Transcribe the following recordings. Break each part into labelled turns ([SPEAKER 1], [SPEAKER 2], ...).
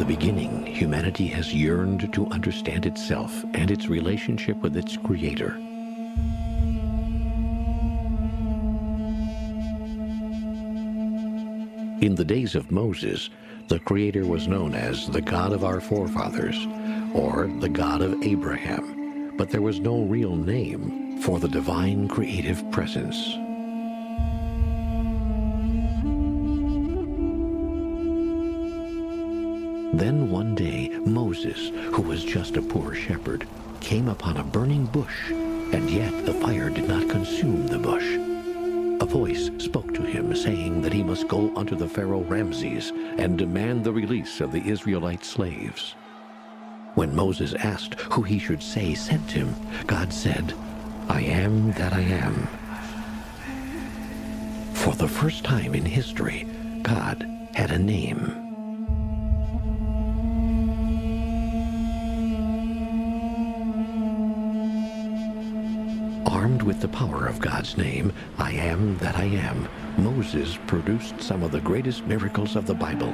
[SPEAKER 1] beginning, humanity has yearned to understand itself and its relationship with its Creator. In the days of Moses, the Creator was known as the God of our forefathers, or the God of Abraham, but there was no real name for the divine creative presence. Then one day, Moses, who was just a poor shepherd, came upon a burning bush, and yet the fire did not consume the bush. A voice spoke to him, saying that he must go unto the Pharaoh Ramses and demand the release of the Israelite slaves. When Moses asked who he should say sent him, God said, "I am that I am." For the first time in history, God had a name. Armed with the power of God's name, I am that I am, Moses produced some of the greatest miracles of the Bible.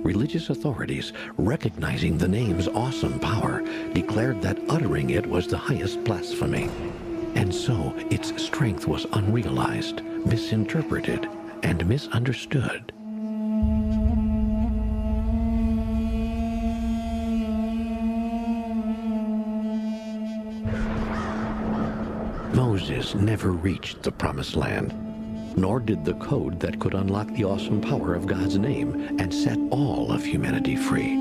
[SPEAKER 1] Religious authorities, recognizing the name's awesome power, declared that uttering it was the highest blasphemy. And so its strength was unrealized, misinterpreted, and misunderstood. Moses never reached the Promised Land, nor did the code that could unlock the awesome power of God's name and set all of humanity free.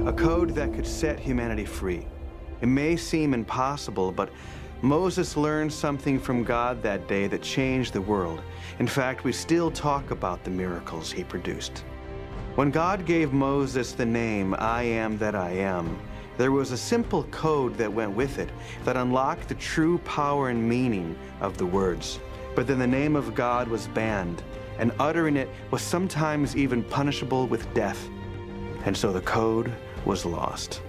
[SPEAKER 2] A code that could set humanity free. It may seem impossible, but Moses learned something from God that day that changed the world. In fact, we still talk about the miracles he produced. When God gave Moses the name, I am that I am, there was a simple code that went with it that unlocked the true power and meaning of the words. But then the name of God was banned, and uttering it was sometimes even punishable with death. And so the code was lost.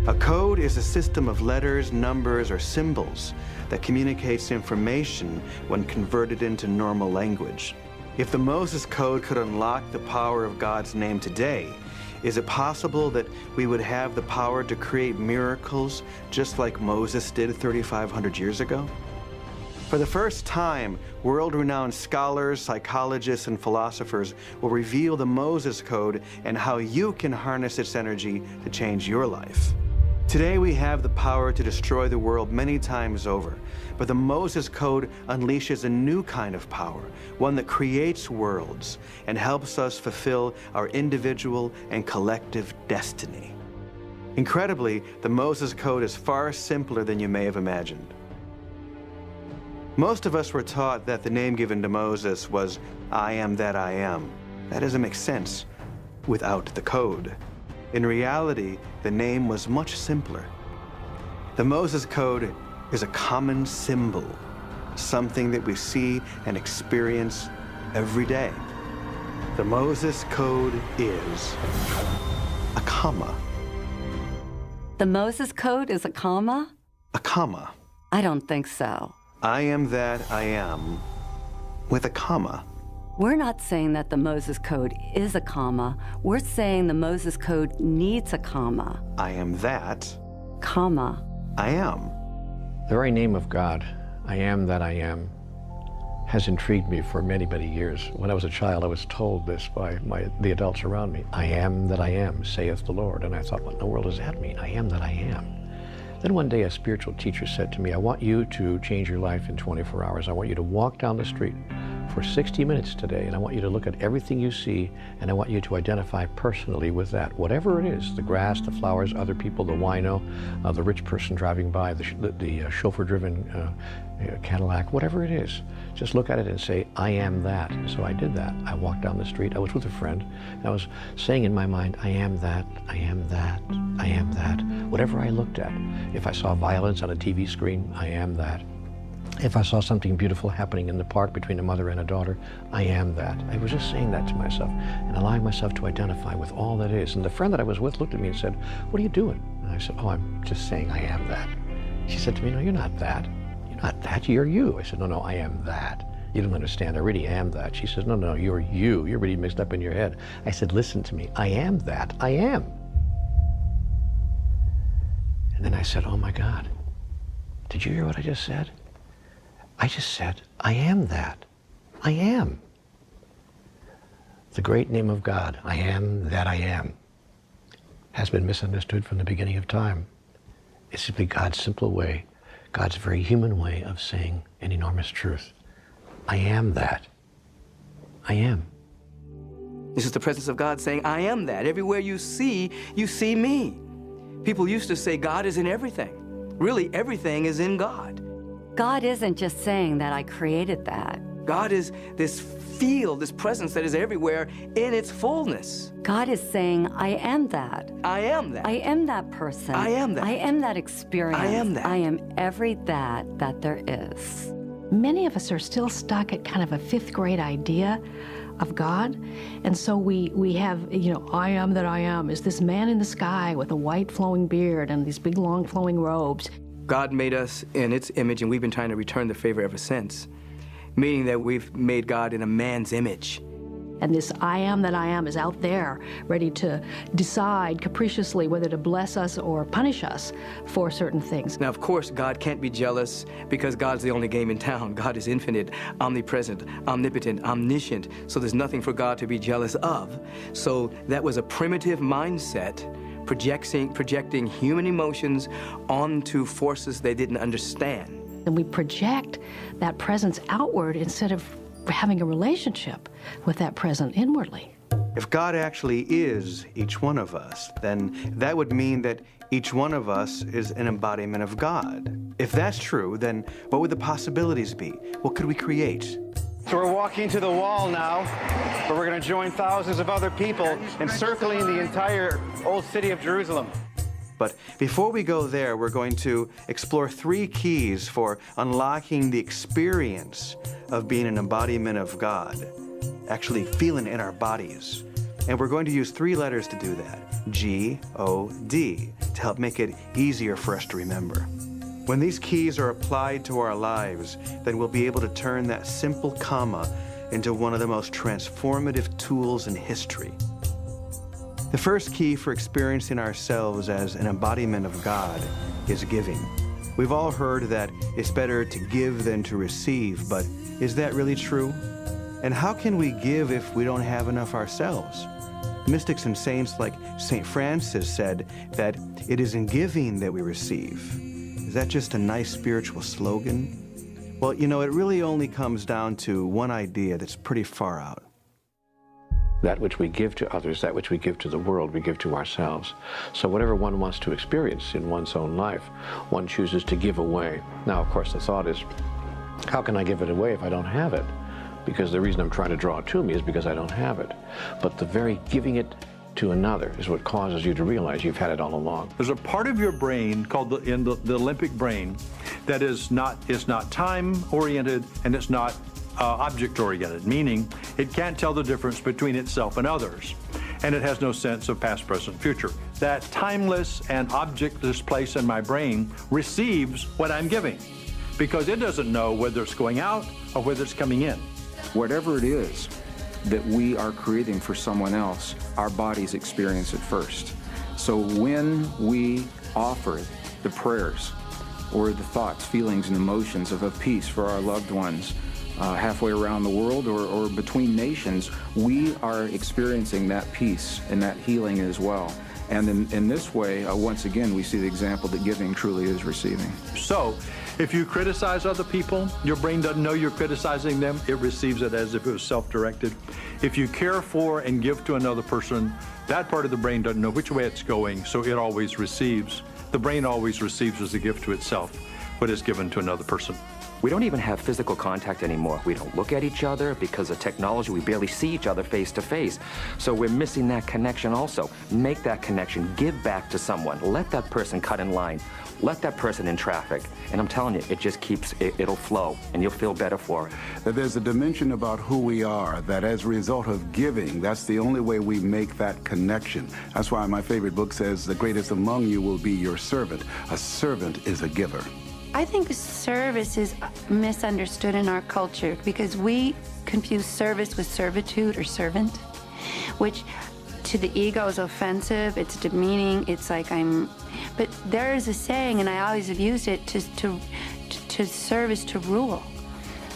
[SPEAKER 2] A code is a system of letters, numbers, or symbols that communicates information when converted into normal language. If the Moses Code could unlock the power of God's name today, is it possible that we would have the power to create miracles just like Moses did 3,500 years ago? For the first time, world-renowned scholars, psychologists, and philosophers will reveal the Moses Code and how you can harness its energy to change your life. Today we have the power to destroy the world many times over, but the Moses Code unleashes a new kind of power, one that creates worlds and helps us fulfill our individual and collective destiny. Incredibly, the Moses Code is far simpler than you may have imagined. Most of us were taught that the name given to Moses was, I am that I am. That doesn't make sense without the code. In reality, the name was much simpler. The Moses Code is a common symbol, something that we see and experience every day. The Moses Code is a comma.
[SPEAKER 3] The Moses Code is a comma?
[SPEAKER 2] A comma.
[SPEAKER 3] I don't think so.
[SPEAKER 2] I am that I am with a comma.
[SPEAKER 3] We're not saying that the Moses Code is a comma. We're saying the Moses Code needs a comma.
[SPEAKER 2] I am that,
[SPEAKER 3] comma,
[SPEAKER 2] I am.
[SPEAKER 1] The very name of God, I am that I am, has intrigued me for many, many years. When I was a child, I was told this by the adults around me. I am that I am, saith the Lord. And I thought, what in the world does that mean? I am that I am. Then one day a spiritual teacher said to me, I want you to change your life in 24 hours. I want you to walk down the street for 60 minutes today, and I want you to look at everything you see, and I want you to identify personally with that, whatever it is, the grass, the flowers, other people, the wino, the rich person driving by, the chauffeur-driven Cadillac, whatever it is. Just look at it and say, I am that. And so I did that. I walked down the street. I was with a friend, and I was saying in my mind, I am that, I am that, I am that. Whatever I looked at, if I saw violence on a TV screen, I am that. If I saw something beautiful happening in the park between a mother and a daughter, I am that. I was just saying that to myself and allowing myself to identify with all that is. And the friend that I was with looked at me and said, "What are you doing?" And I said, "Oh, I'm just saying I am that." She said to me, "No, you're not that. You're not that. You're you." I said, "No, I am that. You don't understand. I really am that." She says, "No, you're you. You're really mixed up in your head." I said, "Listen to me. I am that. I am." And then I said, "Oh my God, did you hear what I just said? I just said, I am that. I am." The great name of God, I am that I am, has been misunderstood from the beginning of time. It's simply God's simple way, God's very human way of saying an enormous truth. I am that. I am.
[SPEAKER 4] This is the presence of God saying, I am that. Everywhere you see me. People used to say God is in everything. Really, everything is in God.
[SPEAKER 3] God isn't just saying that I created that.
[SPEAKER 4] God is this field, this presence that is everywhere in its fullness.
[SPEAKER 3] God is saying, I am that.
[SPEAKER 4] I am that.
[SPEAKER 3] I am that person.
[SPEAKER 4] I am that.
[SPEAKER 3] I am that experience.
[SPEAKER 4] I am that.
[SPEAKER 3] I am every that there is.
[SPEAKER 5] Many of us are still stuck at kind of a fifth grade idea of God. And so we have, I am that I am is this man in the sky with a white flowing beard and these big long flowing robes.
[SPEAKER 4] God made us in its image, and we've been trying to return the favor ever since, meaning that we've made God in a man's image.
[SPEAKER 5] And this I am that I am is out there, ready to decide capriciously whether to bless us or punish us for certain things.
[SPEAKER 4] Now, of course, God can't be jealous because God's the only game in town. God is infinite, omnipresent, omnipotent, omniscient, so there's nothing for God to be jealous of. So that was a primitive mindset, projecting human emotions onto forces they didn't understand.
[SPEAKER 5] And we project that presence outward instead of having a relationship with that presence inwardly.
[SPEAKER 2] If God actually is each one of us, then that would mean that each one of us is an embodiment of God. If that's true, then what would the possibilities be? What could we create?
[SPEAKER 6] So we're walking to the wall now, where we're going to join thousands of other people encircling the entire old city of Jerusalem.
[SPEAKER 2] But before we go there, we're going to explore 3 keys for unlocking the experience of being an embodiment of God, actually feeling it in our bodies. And we're going to use 3 letters to do that, G-O-D, to help make it easier for us to remember. When these keys are applied to our lives, then we'll be able to turn that simple comma into one of the most transformative tools in history. The first key for experiencing ourselves as an embodiment of God is giving. We've all heard that it's better to give than to receive, but is that really true? And how can we give if we don't have enough ourselves? Mystics and saints like St. Francis said that it is in giving that we receive. Is that just a nice spiritual slogan? Well, it really only comes down to one idea that's pretty far out.
[SPEAKER 1] That which we give to others, that which we give to the world, we give to ourselves. So whatever one wants to experience in one's own life, one chooses to give away. Now, of course, the thought is, how can I give it away if I don't have it? Because the reason I'm trying to draw it to me is because I don't have it. But the very giving it to another is what causes you to realize you've had it all along.
[SPEAKER 7] There's a part of your brain called the limbic brain that is not time-oriented and it's not object-oriented, meaning it can't tell the difference between itself and others, and it has no sense of past, present, future. That timeless and objectless place in my brain receives what I'm giving because it doesn't know whether it's going out or whether it's coming in.
[SPEAKER 8] Whatever it is that we are creating for someone else, our bodies experience it first. So when we offer the prayers or the thoughts, feelings, and emotions of peace for our loved ones halfway around the world or between nations, we are experiencing that peace and that healing as well. And in this way, once again, we see the example that giving truly is receiving.
[SPEAKER 7] So, if you criticize other people, your brain doesn't know you're criticizing them. It receives it as if it was self-directed. If you care for and give to another person, that part of the brain doesn't know which way it's going, so it always receives. The brain always receives as a gift to itself what is given to another person.
[SPEAKER 9] We don't even have physical contact anymore. We don't look at each other because of technology. We barely see each other face to face. So we're missing that connection also. Make that connection. Give back to someone. Let that person cut in line. Let that person in traffic. And I'm telling you, it just keeps, it'll flow, and you'll feel better for it.
[SPEAKER 10] That there's a dimension about who we are, that as a result of giving, that's the only way we make that connection. That's why my favorite book says, the greatest among you will be your servant. A servant is a giver.
[SPEAKER 11] I think service is misunderstood in our culture because we confuse service with servitude or servant, which to the ego is offensive, it's demeaning, it's like but there is a saying, and I always have used it, to serve is to rule.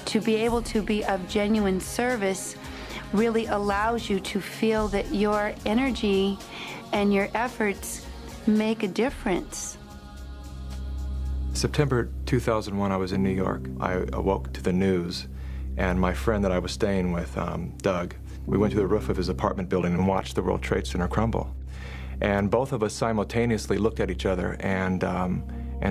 [SPEAKER 11] To be able to be of genuine service really allows you to feel that your energy and your efforts make a difference.
[SPEAKER 12] September 2001, I was in New York. I awoke to the news, and my friend that I was staying with, Doug, we went to the roof of his apartment building and watched the World Trade Center crumble. And both of us simultaneously looked at each other and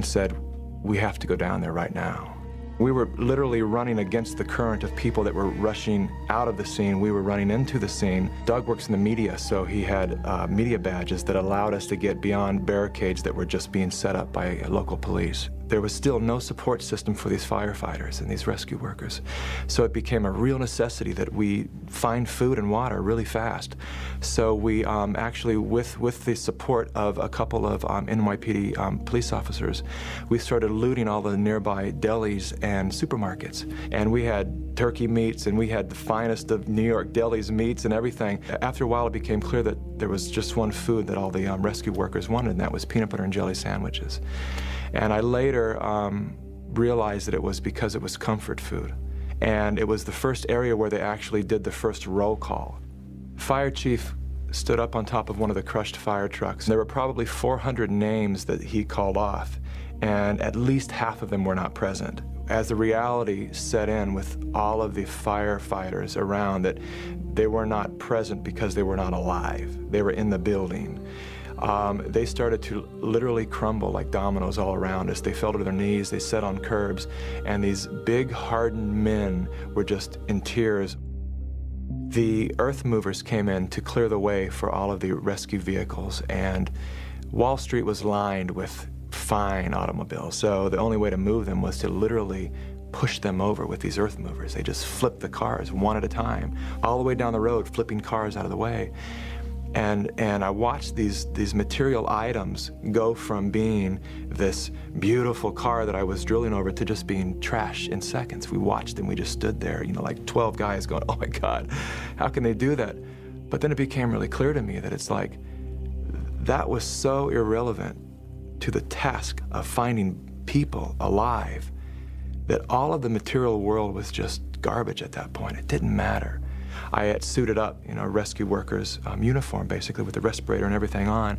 [SPEAKER 12] said, we have to go down there right now. We were literally running against the current of people that were rushing out of the scene. We were running into the scene. Doug works in the media, so he had media badges that allowed us to get beyond barricades that were just being set up by local police. There was still no support system for these firefighters and these rescue workers. So it became a real necessity that we find food and water really fast. So we actually, with the support of a couple of NYPD police officers, we started looting all the nearby delis and supermarkets. And we had turkey meats, and we had the finest of New York delis meats and everything. After a while, it became clear that there was just one food that all the rescue workers wanted, and that was peanut butter and jelly sandwiches. And I later realized that it was because it was comfort food. And it was the first area where they actually did the first roll call. The fire chief stood up on top of one of the crushed fire trucks. There were probably 400 names that he called off, and at least half of them were not present. As the reality set in with all of the firefighters around, that they were not present because they were not alive. They were in the building. They started to literally crumble like dominoes all around us. They fell to their knees, they sat on curbs, and these big hardened men were just in tears. The earth movers came in to clear the way for all of the rescue vehicles, and Wall Street was lined with fine automobiles, so the only way to move them was to literally push them over with these earth movers. They just flipped the cars one at a time, all the way down the road, flipping cars out of the way. And I watched these material items go from being this beautiful car that I was drilling over to just being trash in seconds. We watched them, we just stood there, you know, like 12 guys going, oh my God, how can they do that? But then it became really clear to me that it's like, that was so irrelevant to the task of finding people alive that all of the material world was just garbage at that point. It didn't matter. I had suited up, you know, rescue workers' uniform, basically, with the respirator and everything on.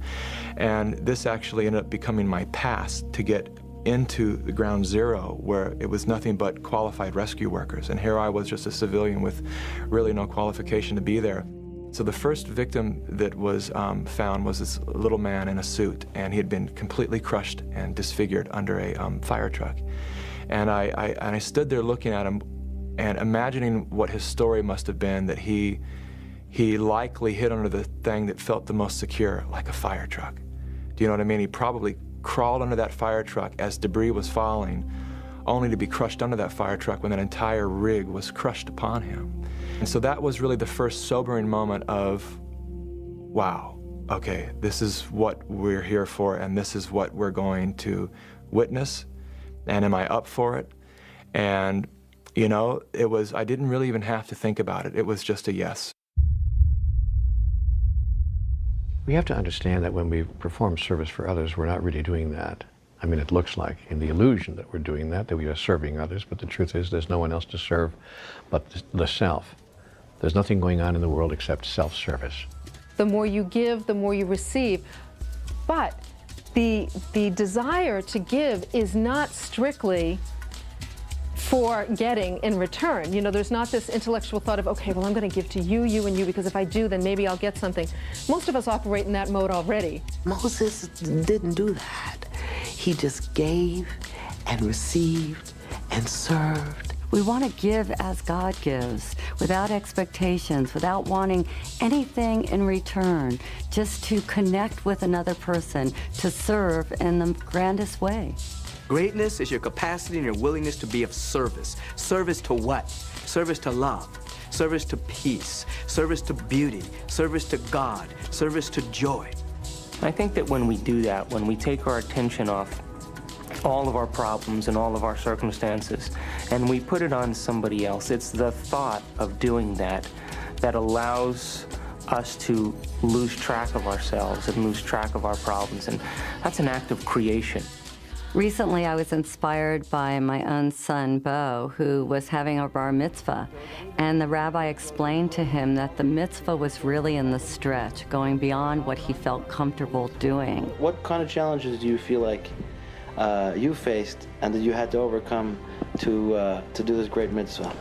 [SPEAKER 12] And this actually ended up becoming my pass to get into the ground zero, where it was nothing but qualified rescue workers. And here I was, just a civilian with really no qualification to be there. So the first victim that was found was this little man in a suit, and he had been completely crushed and disfigured under a fire truck. And I stood there looking at him and imagining what his story must have been, that he likely hid under the thing that felt the most secure, like a fire truck. Do you know what I mean? He probably crawled under that fire truck as debris was falling, only to be crushed under that fire truck when that entire rig was crushed upon him. And so that was really the first sobering moment of, wow, okay, this is what we're here for, and this is what we're going to witness, and am I up for it? And you know, I didn't really even have to think about it. It was just a yes.
[SPEAKER 1] We have to understand that when we perform service for others, we're not really doing that. I mean, it looks like in the illusion that we're doing that we are serving others, but the truth is there's no one else to serve but the self. There's nothing going on in the world except self-service.
[SPEAKER 13] The more you give, the more you receive. But the desire to give is not strictly for getting in return. You know, there's not this intellectual thought of, okay, well, I'm going to give to you, you, and you, because if I do, then maybe I'll get something. Most of us operate in that mode already.
[SPEAKER 14] Moses didn't do that. He just gave and received and served.
[SPEAKER 3] We want to give as God gives, without expectations, without wanting anything in return, just to connect with another person, to serve in the grandest way.
[SPEAKER 4] Greatness is your capacity and your willingness to be of service. Service to what? Service to love, service to peace, service to beauty, service to God, service to joy.
[SPEAKER 14] I think that when we do that, when we take our attention off all of our problems and all of our circumstances, and we put it on somebody else, it's the thought of doing that that allows us to lose track of ourselves and lose track of our problems, and that's an act of creation.
[SPEAKER 3] Recently, I was inspired by my own son, Bo, who was having a bar mitzvah, and the rabbi explained to him that the mitzvah was really in the stretch, going beyond what he felt comfortable doing.
[SPEAKER 15] What kind of challenges do you feel like you faced and that you had to overcome to do this great mitzvah?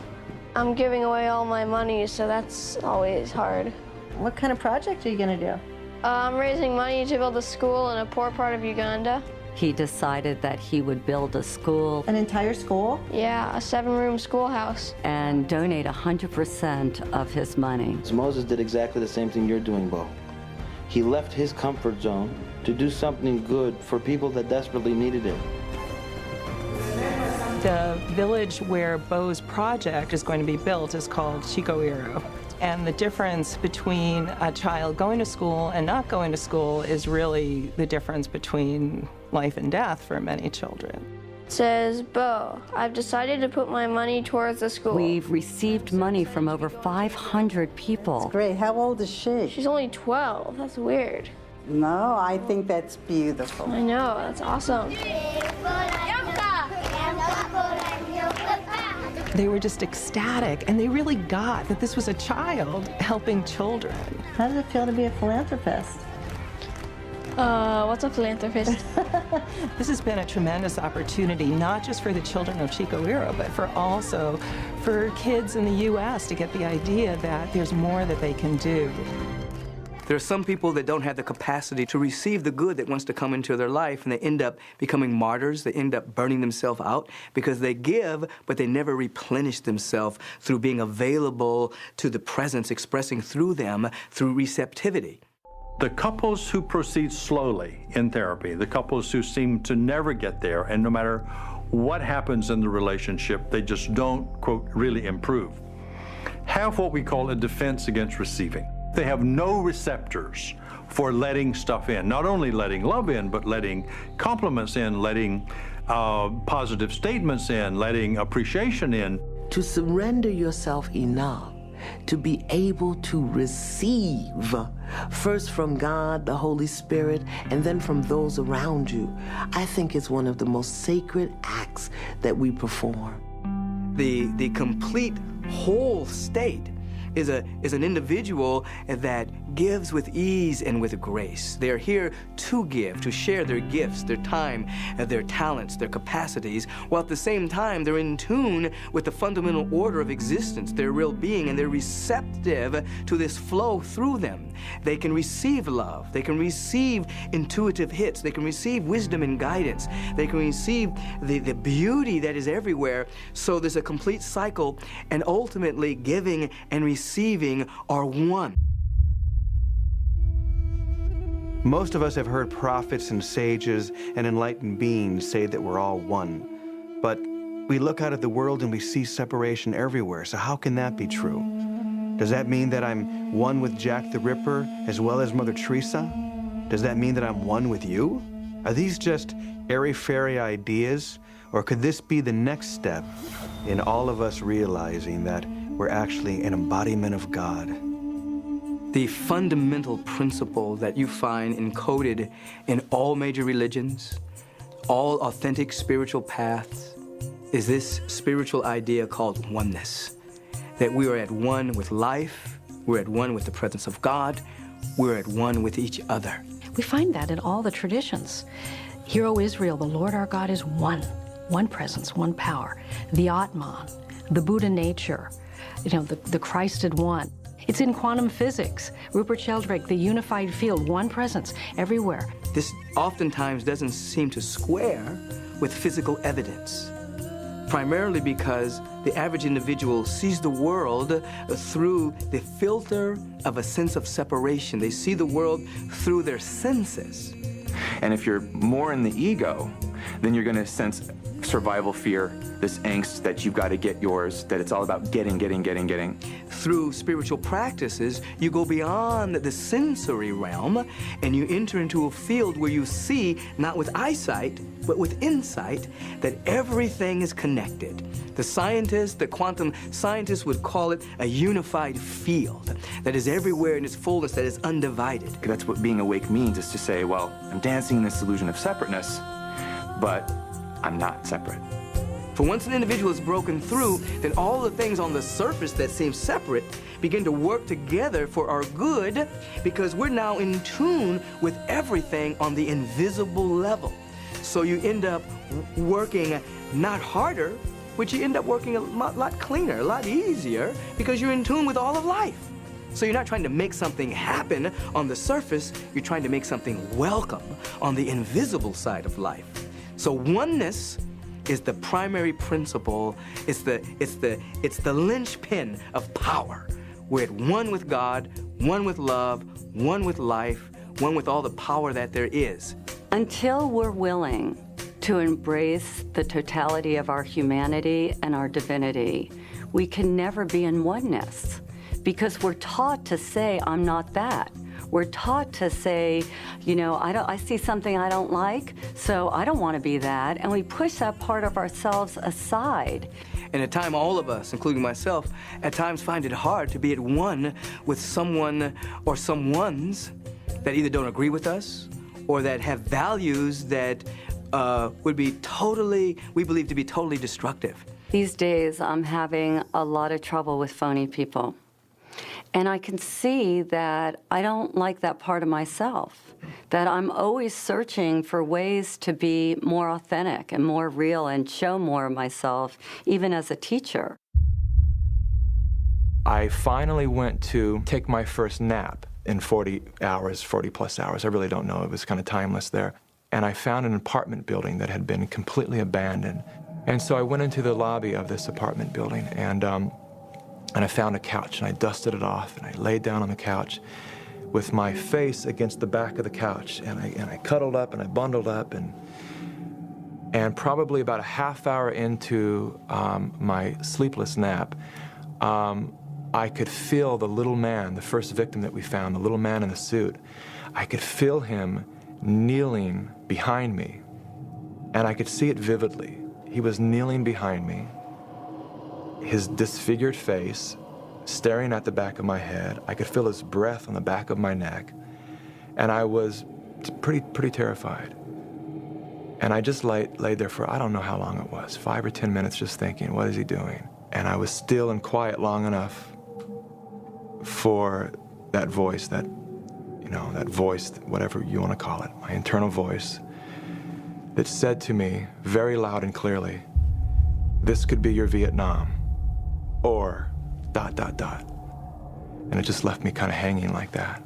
[SPEAKER 16] I'm giving away all my money, so that's always hard.
[SPEAKER 17] What kind of project are you going to do?
[SPEAKER 16] I'm raising money to build a school in a poor part of Uganda.
[SPEAKER 3] He decided that he would build a school.
[SPEAKER 17] An entire school?
[SPEAKER 16] Yeah, a 7-room schoolhouse.
[SPEAKER 3] And donate 100% of his money.
[SPEAKER 15] Moses did exactly the same thing you're doing, Bo. He left his comfort zone to do something good for people that desperately needed it.
[SPEAKER 18] The village where Bo's project is going to be built is called Chikoiro. And the difference between a child going to school and not going to school is really the difference between life and death for many children.
[SPEAKER 16] It says, Bo, I've decided to put my money towards the school.
[SPEAKER 3] We've received money from over 500 people.
[SPEAKER 17] That's great. How old is she?
[SPEAKER 16] She's only 12. That's weird.
[SPEAKER 17] No, I think that's beautiful.
[SPEAKER 16] I know, that's awesome.
[SPEAKER 18] They were just ecstatic, and they really got that this was a child helping children.
[SPEAKER 17] How does it feel to be a philanthropist?
[SPEAKER 16] What's a philanthropist?
[SPEAKER 18] This has been a tremendous opportunity, not just for the children of Chikoiro, but for kids in the U.S. to get the idea that there's more that they can do.
[SPEAKER 4] There are some people that don't have the capacity to receive the good that wants to come into their life, and they end up becoming martyrs. They end up burning themselves out because they give, but they never replenish themselves through being available to the presence, expressing through them through receptivity.
[SPEAKER 7] The couples who proceed slowly in therapy, the couples who seem to never get there, and no matter what happens in the relationship, they just don't, quote, really improve, have what we call a defense against receiving. They have no receptors for letting stuff in, not only letting love in, but letting compliments in, letting positive statements in, letting appreciation in.
[SPEAKER 14] To surrender yourself enough to be able to receive, first from God, the Holy Spirit, and then from those around you, I think is one of the most sacred acts that we perform.
[SPEAKER 4] The complete whole state is an individual that gives with ease and with grace. They're here to give, to share their gifts, their time, their talents, their capacities, while at the same time they're in tune with the fundamental order of existence, their real being, and they're receptive to this flow through them. They can receive love, they can receive intuitive hits, they can receive wisdom and guidance, they can receive the beauty that is everywhere. So there's a complete cycle, and ultimately giving and receiving are one.
[SPEAKER 2] Most of us have heard prophets and sages and enlightened beings say that we're all one. But we look out at the world and we see separation everywhere, so how can that be true? Does that mean that I'm one with Jack the Ripper as well as Mother Teresa? Does that mean that I'm one with you? Are these just airy-fairy ideas, or could this be the next step in all of us realizing that we're actually an embodiment of God?
[SPEAKER 4] The fundamental principle that you find encoded in all major religions, all authentic spiritual paths, is this spiritual idea called oneness. That we are at one with life, we're at one with the presence of God, we're at one with each other.
[SPEAKER 5] We find that in all the traditions. Hear, O Israel, the Lord our God is one. One presence, one power. The Atman, the Buddha nature, the Christed one. It's in quantum physics. Rupert Sheldrake, the unified field, one presence everywhere.
[SPEAKER 4] This oftentimes doesn't seem to square with physical evidence. primarily because the average individual sees the world through the filter of a sense of separation. They see the world through their senses.
[SPEAKER 8] And if you're more in the ego, then you're going to sense survival fear, this angst that you've got to get yours, that it's all about getting.
[SPEAKER 4] Through spiritual practices, you go beyond the sensory realm and you enter into a field where you see, not with eyesight, but with insight, that everything is connected. The scientists, the quantum scientists would call it a unified field that is everywhere in its fullness, that is undivided.
[SPEAKER 8] That's what being awake means, is to say, well, I'm dancing in this illusion of separateness, but I'm not separate.
[SPEAKER 4] For once an individual is broken through, then all the things on the surface that seem separate begin to work together for our good, because we're now in tune with everything on the invisible level. So you end up working not harder, but you end up working a lot cleaner, a lot easier, because you're in tune with all of life. So you're not trying to make something happen on the surface, you're trying to make something welcome on the invisible side of life. So oneness is the primary principle. It's the linchpin of power. We're at one with God, one with love, one with life, one with all the power that there is.
[SPEAKER 3] Until we're willing to embrace the totality of our humanity and our divinity, we can never be in oneness, because we're taught to say, I'm not that. We're taught to say, you know, I see something I don't like, so I don't want to be that, and we push that part of ourselves aside.
[SPEAKER 4] And at times, all of us, including myself, at times find it hard to be at one with someone or someones that either don't agree with us or that have values that would be we believe to be totally destructive.
[SPEAKER 3] These days, I'm having a lot of trouble with phony people. And I can see that I don't like that part of myself, that I'm always searching for ways to be more authentic and more real and show more of myself, even as a teacher.
[SPEAKER 12] I finally went to take my first nap in 40 plus hours. I really don't know. It was kind of timeless there. And I found an apartment building that had been completely abandoned. And so I went into the lobby of this apartment building, and I found a couch, and I dusted it off, and I laid down on the couch with my face against the back of the couch, and I cuddled up, and I bundled up, and probably about a half hour into my sleepless nap, I could feel the little man, the first victim that we found, the little man in the suit. I could feel him kneeling behind me, and I could see it vividly. He was kneeling behind me, his disfigured face staring at the back of my head. I could feel his breath on the back of my neck, and I was pretty terrified. And I just laid there for, I don't know how long it was, 5 or 10 minutes, just thinking, what is he doing? And I was still and quiet long enough for that voice, that voice, whatever you want to call it, my internal voice, that said to me very loud and clearly, this could be your Vietnam, or ... And it just left me kind of hanging like that.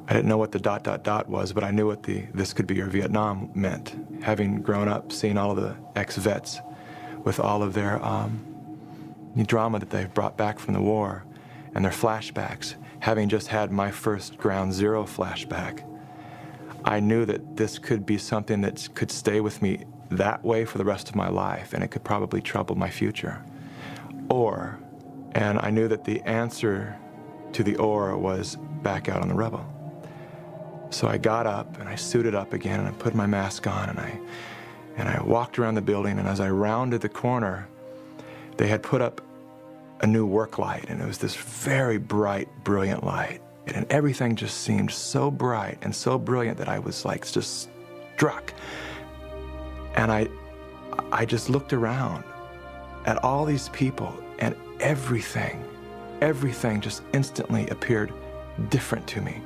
[SPEAKER 12] I didn't know what the ... was, but I knew what the this could be your Vietnam meant. Having grown up, seeing all of the ex-vets with all of their drama that they've brought back from the war and their flashbacks, having just had my first Ground Zero flashback, I knew that this could be something that could stay with me that way for the rest of my life, and it could probably trouble my future. And I knew that the answer to the or was back out on the rebel. So I got up and I suited up again, and I put my mask on, and I walked around the building, and as I rounded the corner, they had put up a new work light, and it was this very bright, brilliant light. And everything just seemed so bright and so brilliant that I was like just struck. And I just looked around at all these people, and everything just instantly appeared different to me.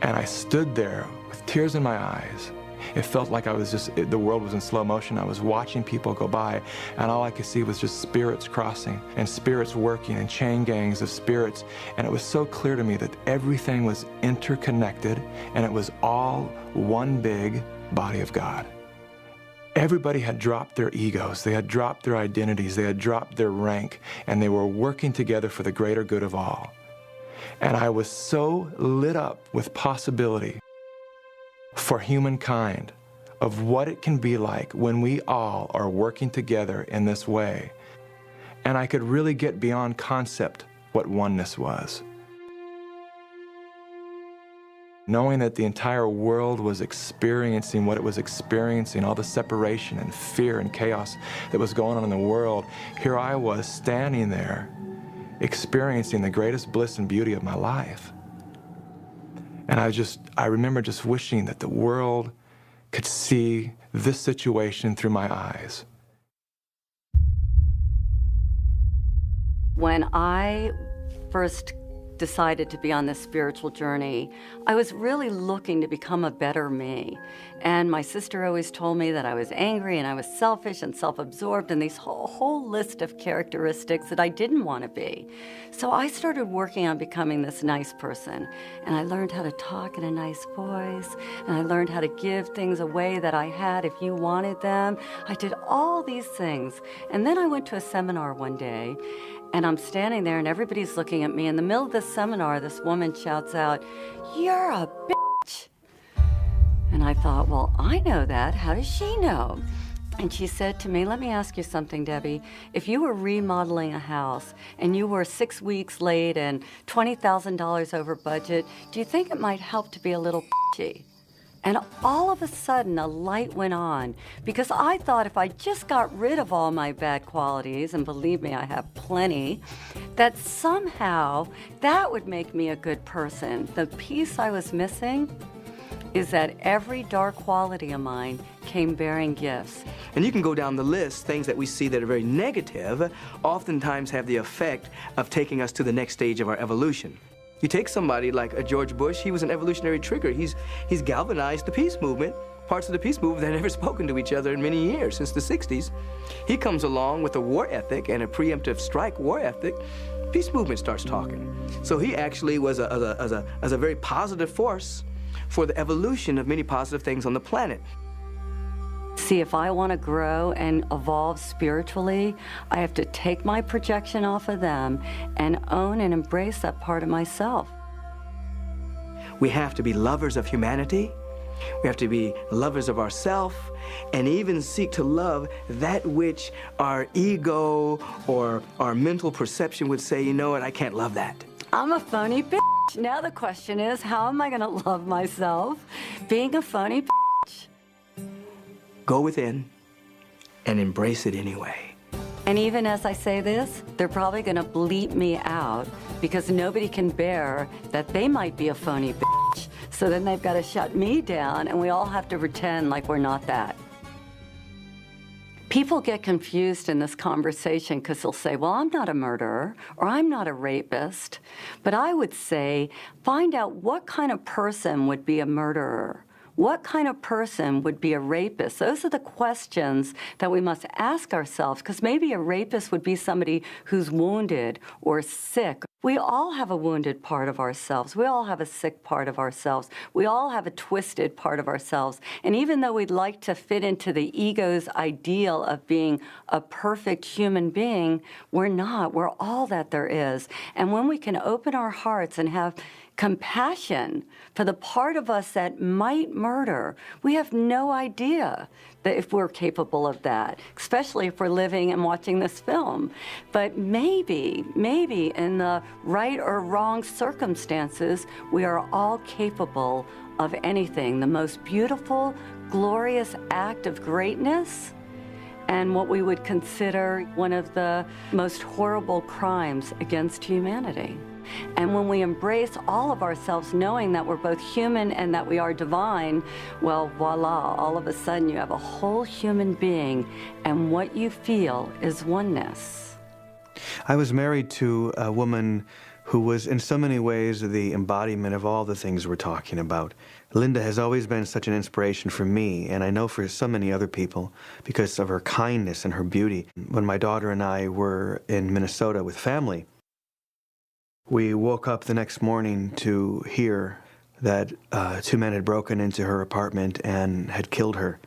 [SPEAKER 12] And I stood there with tears in my eyes. It felt like the world was in slow motion. I was watching people go by, and all I could see was just spirits crossing and spirits working and chain gangs of spirits. And it was so clear to me that everything was interconnected, and it was all one big body of God. Everybody had dropped their egos, they had dropped their identities, they had dropped their rank, and they were working together for the greater good of all. And I was so lit up with possibility for humankind of what it can be like when we all are working together in this way. And I could really get beyond concept what oneness was. Knowing that the entire world was experiencing what it was experiencing, all the separation and fear and chaos that was going on in the world, here I was standing there, experiencing the greatest bliss and beauty of my life. And I remember just wishing that the world could see this situation through my eyes.
[SPEAKER 3] When I first decided to be on this spiritual journey, I was really looking to become a better me. And my sister always told me that I was angry and I was selfish and self-absorbed and these whole list of characteristics that I didn't want to be. So I started working on becoming this nice person. And I learned how to talk in a nice voice. And I learned how to give things away that I had if you wanted them. I did all these things. And then I went to a seminar one day, and I'm standing there and everybody's looking at me. In the middle of this seminar, this woman shouts out, "You're a bitch." And I thought, well, I know that. How does she know? And she said to me, "Let me ask you something, Debbie. If you were remodeling a house and you were 6 weeks late and $20,000 over budget, do you think it might help to be a little bitchy?" And all of a sudden, a light went on, because I thought if I just got rid of all my bad qualities, and believe me, I have plenty, that somehow that would make me a good person. The piece I was missing is that every dark quality of mine came bearing gifts.
[SPEAKER 4] And you can go down the list. Things that we see that are very negative oftentimes have the effect of taking us to the next stage of our evolution. You take somebody like a George Bush, he was an evolutionary trigger. He's galvanized the peace movement, parts of the peace movement that had never spoken to each other in many years, since the 60s. He comes along with a war ethic and a preemptive strike war ethic. Peace movement starts talking. So he actually was a very positive force for the evolution of many positive things on the planet.
[SPEAKER 3] See, if I want to grow and evolve spiritually, I have to take my projection off of them and own and embrace that part of myself.
[SPEAKER 4] We have to be lovers of humanity. We have to be lovers of ourselves, and even seek to love that which our ego or our mental perception would say, you know what, I can't love that.
[SPEAKER 3] I'm a phony bitch. Now the question is, how am I going to love myself being a phony bitch?
[SPEAKER 4] Go within and embrace it anyway.
[SPEAKER 3] And even as I say this, they're probably going to bleep me out, because nobody can bear that they might be a phony bitch. So then they've got to shut me down, and we all have to pretend like we're not that. People get confused in this conversation because they'll say, well, I'm not a murderer, or I'm not a rapist. But I would say, find out what kind of person would be a murderer. What kind of person would be a rapist? Those are the questions that we must ask ourselves, because maybe a rapist would be somebody who's wounded or sick. We all have a wounded part of ourselves. We all have a sick part of ourselves. We all have a twisted part of ourselves. And even though we'd like to fit into the ego's ideal of being a perfect human being, we're not. We're all that there is. And when we can open our hearts and have compassion for the part of us that might murder, we have no idea that if we're capable of that, especially if we're living and watching this film. But maybe in the right or wrong circumstances, we are all capable of anything. The most beautiful, glorious act of greatness, and what we would consider one of the most horrible crimes against humanity. And when we embrace all of ourselves, knowing that we're both human and that we are divine, well, voila, all of a sudden you have a whole human being, and what you feel is oneness.
[SPEAKER 2] I was married to a woman who was in so many ways the embodiment of all the things we're talking about. Linda has always been such an inspiration for me, and I know for so many other people, because of her kindness and her beauty. When my daughter and I were in Minnesota with family, we woke up the next morning to hear that 2 men had broken into her apartment and had killed her.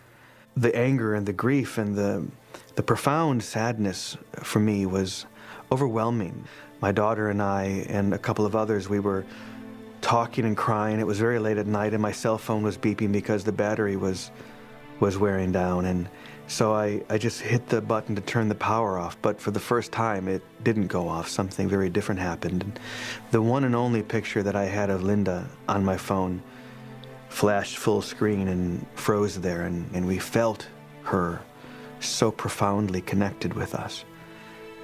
[SPEAKER 2] the anger and the grief and the profound sadness for me was overwhelming. My daughter and I and a couple of others, we were talking and crying. It was very late at night, and my cell phone was beeping because the battery was wearing down. And so I just hit the button to turn the power off, but for the first time it didn't go off. Something very different happened. And the one and only picture that I had of Linda on my phone flashed full screen and froze there, and we felt her so profoundly connected with us.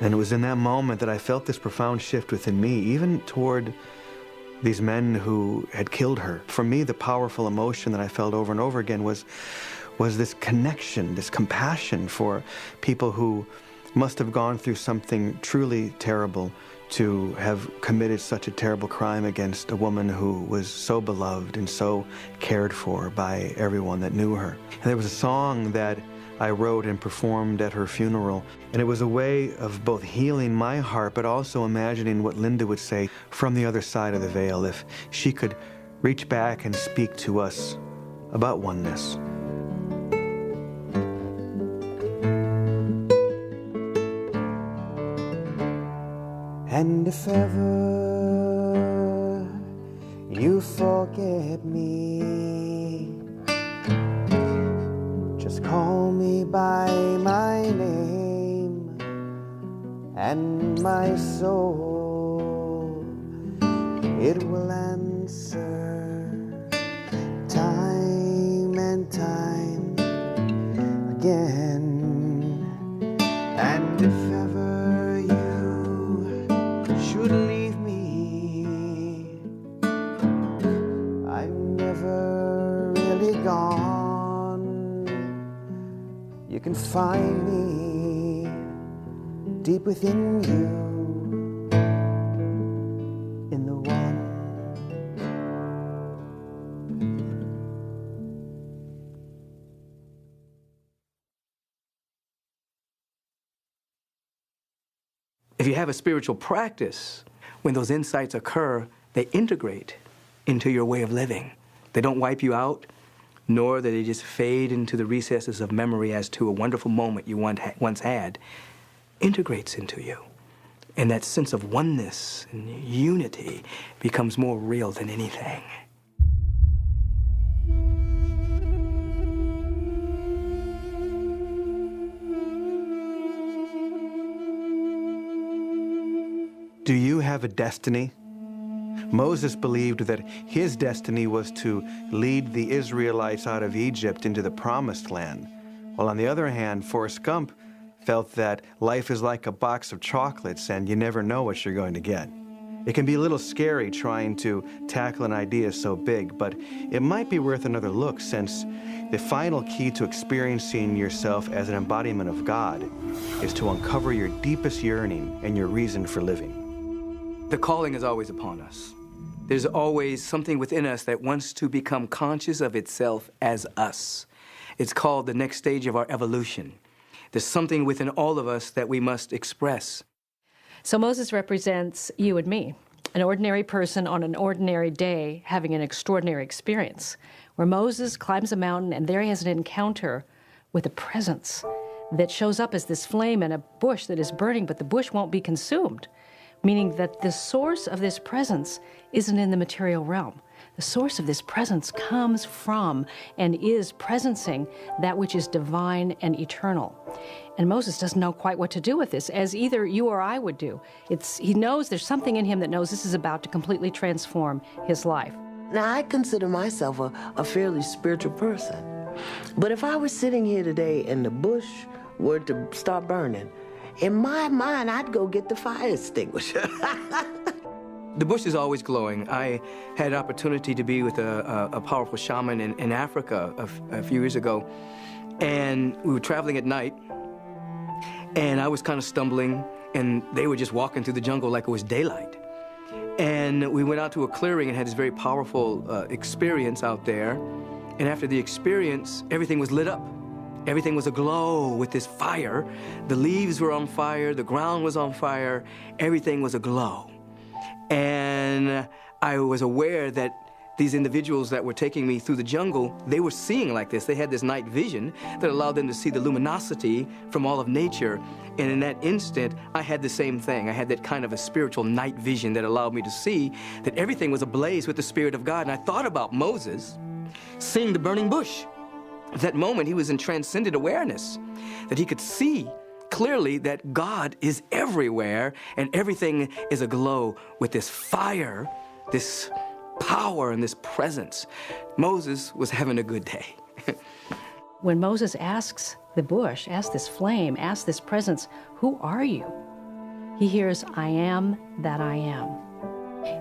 [SPEAKER 2] And it was in that moment that I felt this profound shift within me, even toward these men who had killed her. For me, the powerful emotion that I felt over and over again was this connection, this compassion for people who must have gone through something truly terrible to have committed such a terrible crime against a woman who was so beloved and so cared for by everyone that knew her. And there was a song that I wrote and performed at her funeral, and it was a way of both healing my heart but also imagining what Linda would say from the other side of the veil if she could reach back and speak to us about oneness.
[SPEAKER 19] And if ever you forget me, just call me by my name, and my soul, it will answer time and time again. And if ever you should leave me, I'm never really gone. You can find me deep within you, in the one.
[SPEAKER 4] If you have a spiritual practice, when those insights occur, they integrate into your way of living. They don't wipe you out, nor do they just fade into the recesses of memory as to a wonderful moment you once had. Integrates into you. And that sense of oneness and unity becomes more real than anything.
[SPEAKER 2] Do you have a destiny? Moses believed that his destiny was to lead the Israelites out of Egypt into the Promised Land, while on the other hand, Forrest Gump felt that life is like a box of chocolates and you never know what you're going to get. It can be a little scary trying to tackle an idea so big, but it might be worth another look, since the final key to experiencing yourself as an embodiment of God is to uncover your deepest yearning and your reason for living.
[SPEAKER 4] The calling is always upon us. There's always something within us that wants to become conscious of itself as us. It's called the next stage of our evolution. There's something within all of us that we must express.
[SPEAKER 5] So Moses represents you and me, an ordinary person on an ordinary day having an extraordinary experience, where Moses climbs a mountain and there he has an encounter with a presence that shows up as this flame in a bush that is burning, but the bush won't be consumed, meaning that the source of this presence isn't in the material realm. The source of this presence comes from and is presencing that which is divine and eternal. And Moses doesn't know quite what to do with this, as either you or I would do. He knows there's something in him that knows this is about to completely transform his life.
[SPEAKER 20] Now, I consider myself a fairly spiritual person. But if I was sitting here today and the bush were to start burning, in my mind, I'd go get the fire extinguisher.
[SPEAKER 4] The bush is always glowing. I had an opportunity to be with a powerful shaman in Africa a few years ago, and we were traveling at night, and I was kind of stumbling, and they were just walking through the jungle like it was daylight. And we went out to a clearing and had this very powerful experience out there, and after the experience, everything was lit up. Everything was aglow with this fire. The leaves were on fire, the ground was on fire, everything was aglow. And I was aware that these individuals that were taking me through the jungle, they were seeing like this. They had this night vision that allowed them to see the luminosity from all of nature. And in that instant, I had the same thing. I had that kind of a spiritual night vision that allowed me to see that everything was ablaze with the Spirit of God. And I thought about Moses seeing the burning bush. At that moment, he was in transcendent awareness, that he could see clearly that God is everywhere and everything is aglow with this fire, this power, and this presence. Moses was having a good day.
[SPEAKER 5] When Moses asks the bush, asks this flame, asks this presence, "Who are you?" he hears, "I am that I am."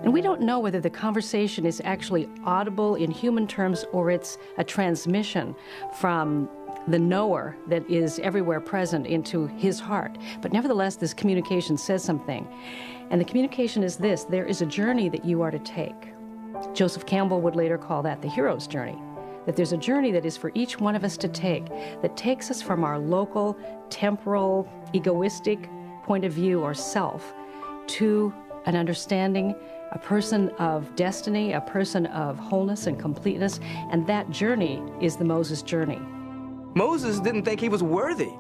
[SPEAKER 5] And we don't know whether the conversation is actually audible in human terms or it's a transmission from the knower that is everywhere present into his heart. But nevertheless, this communication says something. And the communication is this: there is a journey that you are to take. Joseph Campbell would later call that the hero's journey. That there's a journey that is for each one of us to take, that takes us from our local, temporal, egoistic point of view or self to an understanding, a person of destiny, a person of wholeness and completeness, and that journey is the Moses journey.
[SPEAKER 4] Moses didn't think he was worthy,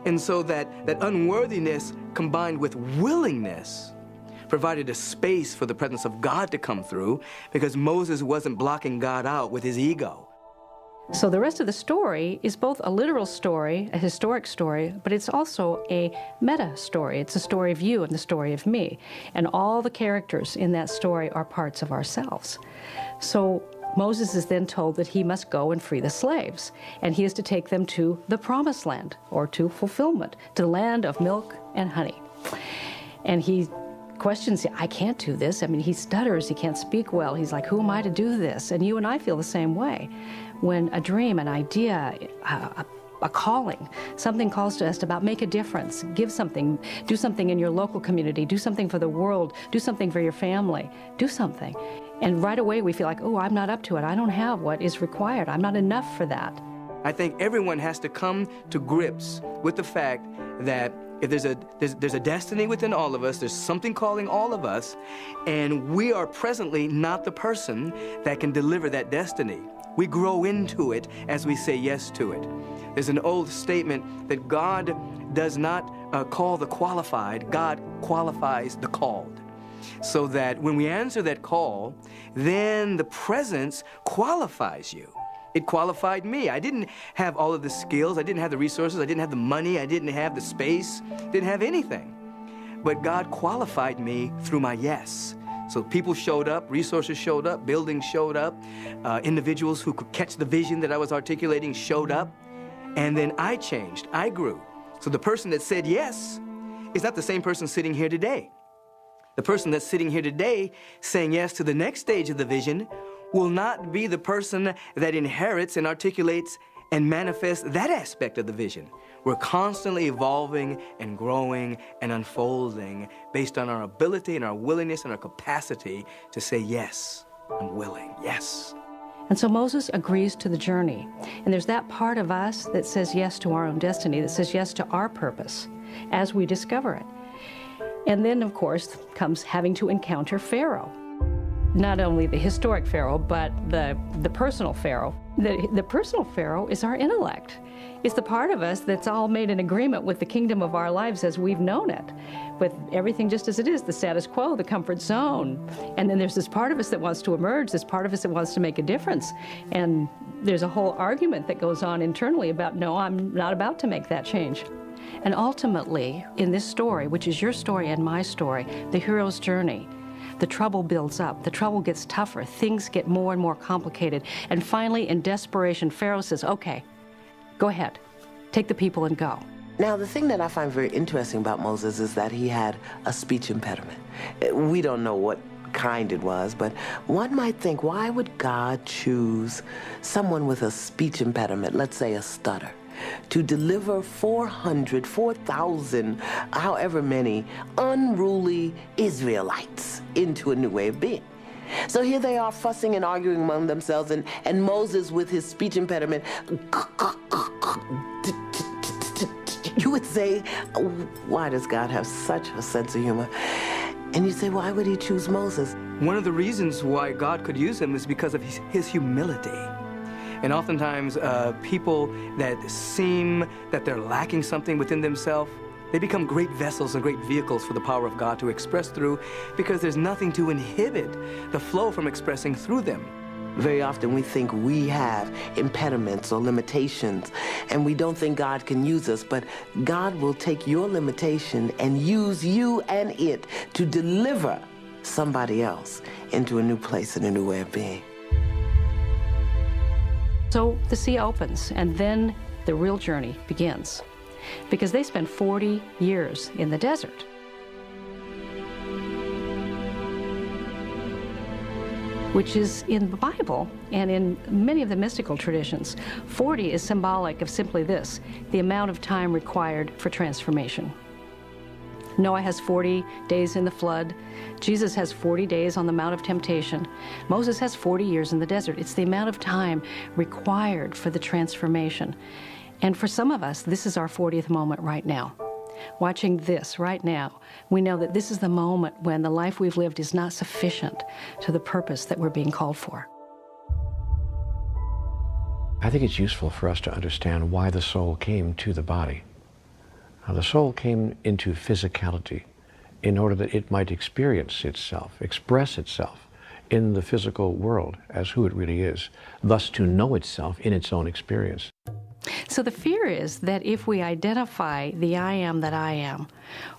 [SPEAKER 4] and so that unworthiness combined with willingness provided a space for the presence of God to come through, because Moses wasn't blocking God out with his ego.
[SPEAKER 5] So the rest of the story is both a literal story, a historic story, but it's also a meta story. It's a story of you and the story of me. And all the characters in that story are parts of ourselves. So Moses is then told that he must go and free the slaves, and he is to take them to the promised land, or to fulfillment, to the land of milk and honey. And he questions, I can't do this. I mean, he stutters, he can't speak well. He's like, who am I to do this? And you and I feel the same way. When a dream, an idea, a calling, something calls to us about make a difference, give something, do something in your local community, do something for the world, do something for your family, do something. And right away we feel like, oh, I'm not up to it. I don't have what is required. I'm not enough for that.
[SPEAKER 4] I think everyone has to come to grips with the fact that if there's a destiny within all of us, there's something calling all of us, and we are presently not the person that can deliver that destiny. We grow into it as we say yes to it. There's an old statement that God does not call the qualified, God qualifies the called. So that when we answer that call, then the presence qualifies you. It qualified me. I didn't have all of the skills, I didn't have the resources, I didn't have the money, I didn't have the space, didn't have anything. But God qualified me through my yes. So people showed up, resources showed up, buildings showed up, individuals who could catch the vision that I was articulating showed up, and then I changed, I grew. So the person that said yes is not the same person sitting here today. The person that's sitting here today saying yes to the next stage of the vision will not be the person that inherits and articulates and manifests that aspect of the vision. We're constantly evolving and growing and unfolding based on our ability and our willingness and our capacity to say, yes, I'm willing, yes.
[SPEAKER 5] And so Moses agrees to the journey. And there's that part of us that says yes to our own destiny, that says yes to our purpose as we discover it. And then, of course, comes having to encounter Pharaoh. Not only the historic Pharaoh, but the personal Pharaoh. The personal Pharaoh is our intellect. It's the part of us that's all made in agreement with the kingdom of our lives as we've known it, with everything just as it is, the status quo, the comfort zone. And then there's this part of us that wants to emerge, this part of us that wants to make a difference. And there's a whole argument that goes on internally about, no, I'm not about to make that change. And ultimately, in this story, which is your story and my story, the hero's journey, the trouble builds up, the trouble gets tougher, things get more and more complicated, and finally, in desperation, Pharaoh says, okay, go ahead, take the people and go.
[SPEAKER 20] Now, the thing that I find very interesting about Moses is that he had a speech impediment. We don't know what kind it was, but one might think, why would God choose someone with a speech impediment, let's say a stutter, to deliver 4,000, however many, unruly Israelites into a new way of being? So here they are fussing and arguing among themselves, and Moses with his speech impediment, you would say, why does God have such a sense of humor? And you say, why would he choose Moses?
[SPEAKER 4] one of the reasons why God could use him is because of his humility. And oftentimes, people that seem that they're lacking something within themselves, they become great vessels and great vehicles for the power of God to express through, because there's nothing to inhibit the flow from expressing through them.
[SPEAKER 20] Very often we think we have impediments or limitations, and we don't think God can use us, but God will take your limitation and use you and it to deliver somebody else into a new place and a new way of being.
[SPEAKER 5] So the sea opens, and then the real journey begins, because they spent 40 years in the desert. Which is in the Bible and in many of the mystical traditions. 40 is symbolic of simply this: the amount of time required for transformation. Noah has 40 days in the flood. Jesus has 40 days on the Mount of Temptation. Moses has 40 years in the desert. It's the amount of time required for the transformation. And for some of us, this is our 40th moment right now. Watching this right now, we know that this is the moment when the life we've lived is not sufficient to the purpose that we're being called for.
[SPEAKER 1] I think it's useful for us to understand why the soul came to the body. Now, the soul came into physicality in order that it might experience itself, express itself in the physical world as who it really is, thus to know itself in its own experience.
[SPEAKER 5] So the fear is that if we identify the I am that I am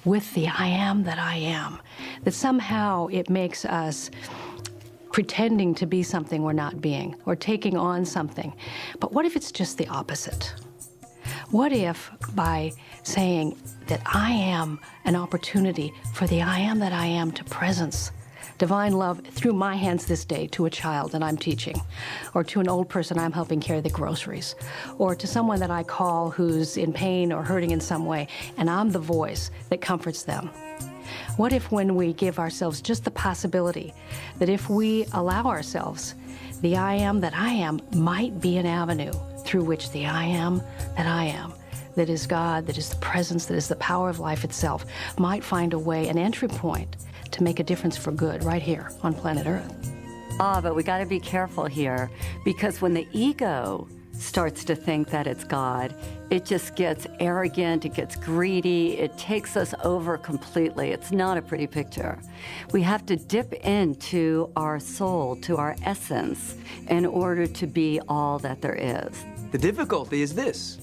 [SPEAKER 5] with the I am that I am, that somehow it makes us pretending to be something we're not being, or taking on something. But what if it's just the opposite? What if by saying that I am an opportunity for the I am that I am to presence divine love through my hands this day to a child that I'm teaching, or to an old person I'm helping carry the groceries, or to someone that I call who's in pain or hurting in some way, and I'm the voice that comforts them? What if when we give ourselves just the possibility that if we allow ourselves, the I am that I am might be an avenue through which the I am, that is God, that is the presence, that is the power of life itself, might find a way, an entry point to make a difference for good right here on planet Earth.
[SPEAKER 3] But we got to be careful here, because when the ego starts to think that it's God, it just gets arrogant, it gets greedy, it takes us over completely. It's not a pretty picture. We have to dip into our soul, to our essence, in order to be all that there is.
[SPEAKER 4] The difficulty is this: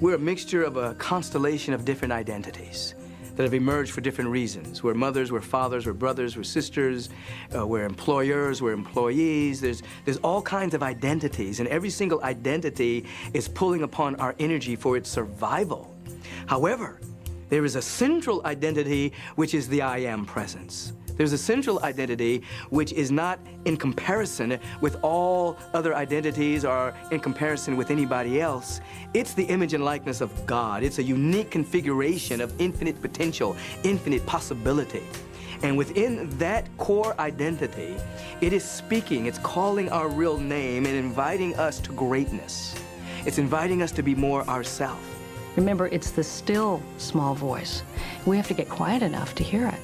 [SPEAKER 4] we're a mixture of a constellation of different identities that have emerged for different reasons. We're mothers, we're fathers, we're brothers, we're sisters, we're employers, we're employees. There's all kinds of identities, and every single identity is pulling upon our energy for its survival. However, there is a central identity, which is the I am presence. There's a central identity which is not in comparison with all other identities or in comparison with anybody else. It's the image and likeness of God. It's a unique configuration of infinite potential, infinite possibility. And within that core identity, it is speaking, it's calling our real name and inviting us to greatness. It's inviting us to be more ourselves.
[SPEAKER 5] Remember, it's the still small voice. We have to get quiet enough to hear it.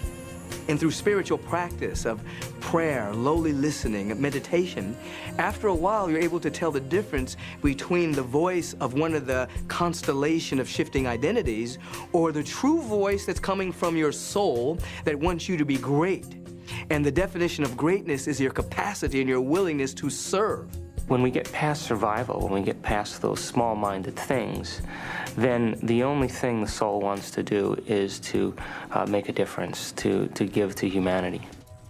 [SPEAKER 4] And through spiritual practice of prayer, lowly listening, meditation, after a while you're able to tell the difference between the voice of one of the constellation of shifting identities or the true voice that's coming from your soul that wants you to be great. And the definition of greatness is your capacity and your willingness to serve.
[SPEAKER 14] When we get past survival, when we get past those small-minded things, then the only thing the soul wants to do is to make a difference, to give to humanity.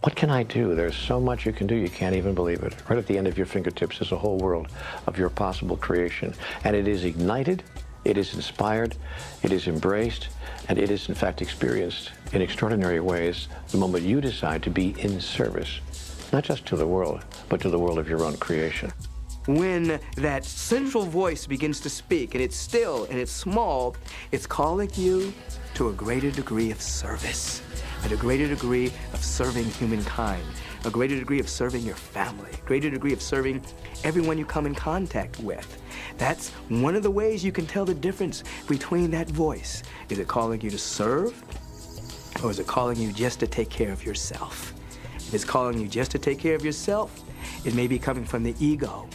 [SPEAKER 1] What can I do? There's so much you can do, you can't even believe it. Right at the end of your fingertips is a whole world of your possible creation. And it is ignited, it is inspired, it is embraced, and it is in fact experienced in extraordinary ways the moment you decide to be in service, not just to the world, but to the world of your own creation.
[SPEAKER 4] When that central voice begins to speak, and it's still and it's small, it's calling you to a greater degree of service, and a greater degree of serving humankind, a greater degree of serving your family, a greater degree of serving everyone you come in contact with. That's one of the ways you can tell the difference between that voice. Is it calling you to serve, or is it calling you just to take care of yourself? If it's calling you just to take care of yourself, it may be coming from the ego.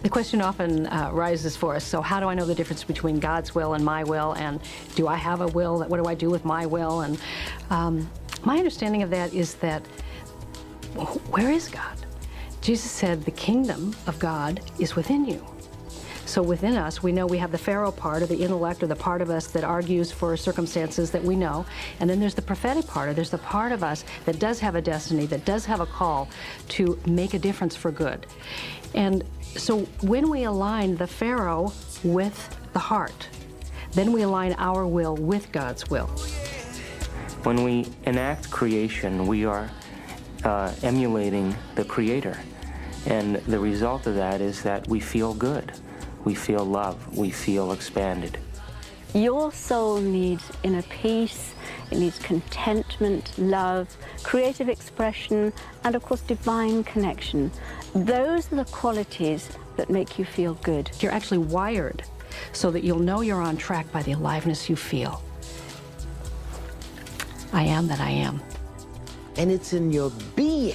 [SPEAKER 5] The question often rises for us, so how do I know the difference between God's will and my will, and do I have a will? What do I do with my will? And my understanding of that is that, where is God? Jesus said the kingdom of God is within you. So within us, we know we have the Pharaoh part, or the intellect, or the part of us that argues for circumstances that we know. And then there's the prophetic part, or there's the part of us that does have a destiny, that does have a call to make a difference for good. And so when we align the Pharaoh with the heart, then we align our will with God's will.
[SPEAKER 14] When we enact creation, we are emulating the Creator. And the result of that is that we feel good. We feel love, we feel expanded.
[SPEAKER 21] Your soul needs inner peace, it needs contentment, love, creative expression, and of course divine connection. Those are the qualities that make you feel good.
[SPEAKER 5] You're actually wired so that you'll know you're on track by the aliveness you feel. I am that I am.
[SPEAKER 20] And it's in your being,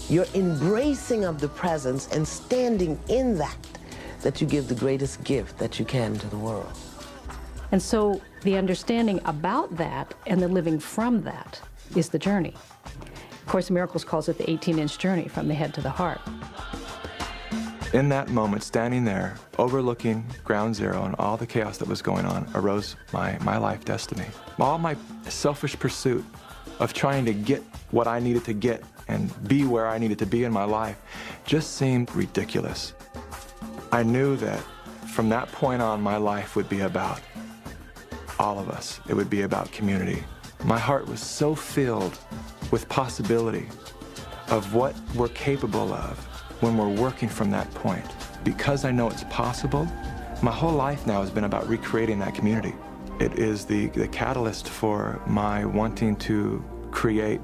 [SPEAKER 20] your embracing of the presence and standing in that, that you give the greatest gift that you can to the world.
[SPEAKER 5] And so the understanding about that and the living from that is the journey. Course in Miracles calls it the 18-inch journey from the head to the heart.
[SPEAKER 12] In that moment, standing there, overlooking ground zero and all the chaos that was going on, arose my life destiny. All my selfish pursuit of trying to get what I needed to get and be where I needed to be in my life just seemed ridiculous. I knew that from that point on, my life would be about all of us. It would be about community. My heart was so filled with possibility of what we're capable of when we're working from that point. Because I know it's possible, my whole life now has been about recreating that community. It is the catalyst for my wanting to create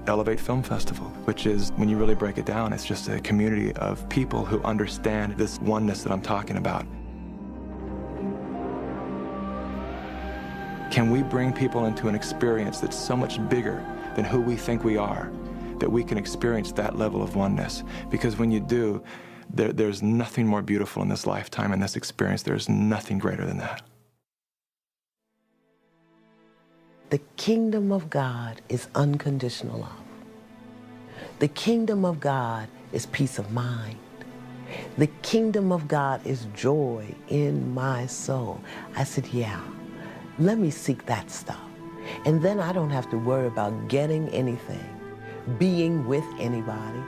[SPEAKER 12] Elevate Film Festival, which is, when you really break it down, it's just a community of people who understand this oneness that I'm talking about. Can we bring people into an experience that's so much bigger than who we think we are, that we can experience that level of oneness? Because when you do, there's nothing more beautiful in this lifetime and this experience. There's nothing greater than that.
[SPEAKER 20] The kingdom of God is unconditional love. The kingdom of God is peace of mind. The kingdom of God is joy in my soul. I said, yeah, let me seek that stuff. And then I don't have to worry about getting anything, being with anybody,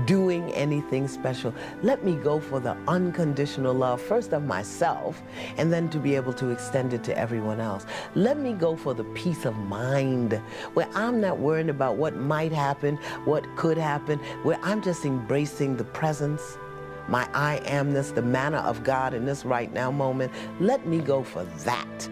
[SPEAKER 20] doing anything special. Let me go for the unconditional love, first of myself, and then to be able to extend it to everyone else. Let me go for the peace of mind, where I'm not worrying about what might happen, what could happen, where I'm just embracing the presence, my I amness, the manna of God in this right now moment. Let me go for that.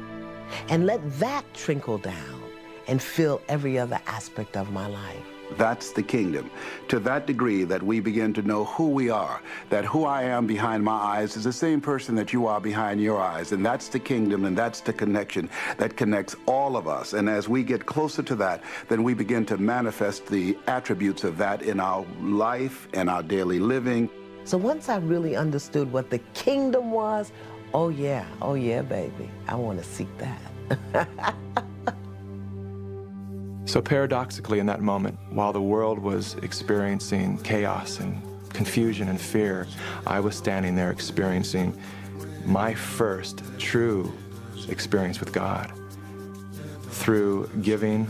[SPEAKER 20] And let that trickle down and fill every other aspect of my life.
[SPEAKER 10] That's the kingdom. To that degree that we begin to know who we are, that who I am behind my eyes is the same person that you are behind your eyes. And that's the kingdom, and that's the connection that connects all of us. And as we get closer to that, then we begin to manifest the attributes of that in our life and our daily living.
[SPEAKER 20] So once I really understood what the kingdom was, oh yeah, baby, I want to seek that.
[SPEAKER 12] So paradoxically, in that moment, while the world was experiencing chaos and confusion and fear, I was standing there experiencing my first true experience with God through giving